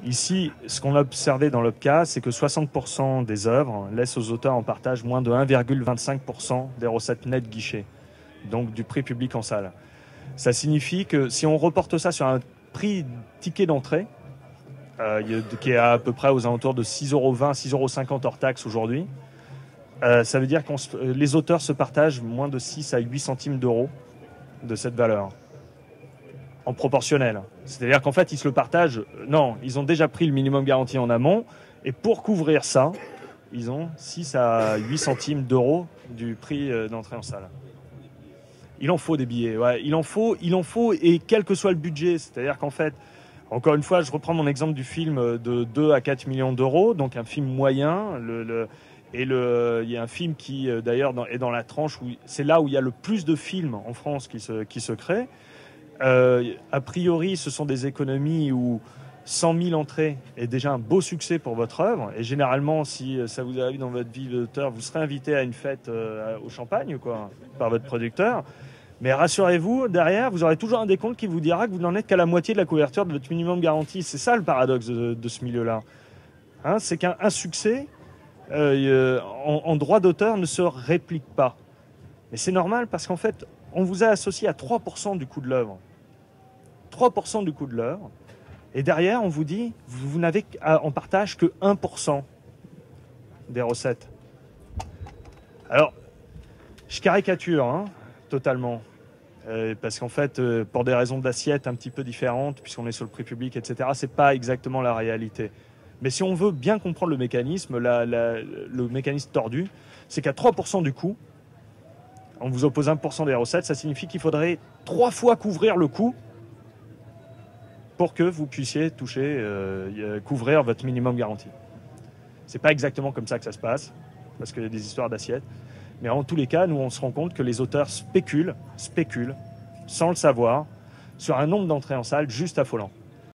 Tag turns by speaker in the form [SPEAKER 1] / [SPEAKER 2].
[SPEAKER 1] Ici, ce qu'on a observé dans l'OPCA, c'est que 60% des œuvres laissent aux auteurs en partage moins de 1,25% des recettes nettes guichets, donc du prix public en salle. Ça signifie que si on reporte ça sur un prix ticket d'entrée, qui est à peu près aux alentours de 6,20 €, 6,50 € hors taxe aujourd'hui, ça veut dire que les auteurs se partagent moins de 6 à 8 centimes d'euros de cette valeur, en proportionnel. C'est-à-dire qu'en fait, ils se le partagent. Non, ils ont déjà pris le minimum garanti en amont, et pour couvrir ça, ils ont 6 à 8 centimes d'euros du prix d'entrée en salle. Il en faut des billets, ouais, il en faut, et quel que soit le budget. C'est-à-dire qu'en fait, encore une fois, je reprends mon exemple du film de 2 à 4 millions d'euros, donc un film moyen. Il y a un film qui, d'ailleurs, est dans la tranche où c'est là où il y a le plus de films en France qui se créent. A priori, ce sont des économies où 100 000 entrées est déjà un beau succès pour votre œuvre. Et généralement, si ça vous arrive dans votre vie d'auteur, vous serez invité à une fête au champagne, quoi, par votre producteur. Mais rassurez-vous, derrière, vous aurez toujours un décompte qui vous dira que vous n'en êtes qu'à la moitié de la couverture de votre minimum garanti. C'est ça le paradoxe de ce milieu-là. Hein, c'est qu'un succès en droit d'auteur ne se réplique pas. Mais c'est normal parce qu'en fait, on vous a associé à 3% du coût de l'œuvre. 3% du coût de l'œuvre. Et derrière, on vous dit, vous n'avez en partage que 1% des recettes. Alors, je caricature, hein, totalement. Parce qu'en fait, pour des raisons d'assiette un petit peu différentes, puisqu'on est sur le prix public, etc., c'est pas exactement la réalité. Mais si on veut bien comprendre le mécanisme, le mécanisme tordu, c'est qu'à 3% du coût, on vous oppose 1% des recettes, ça signifie qu'il faudrait 3 fois couvrir le coût pour que vous puissiez couvrir votre minimum garanti. C'est pas exactement comme ça que ça se passe, parce qu'il y a des histoires d'assiette. Mais en tous les cas, nous, on se rend compte que les auteurs spéculent, sans le savoir, sur un nombre d'entrées en salle juste affolant.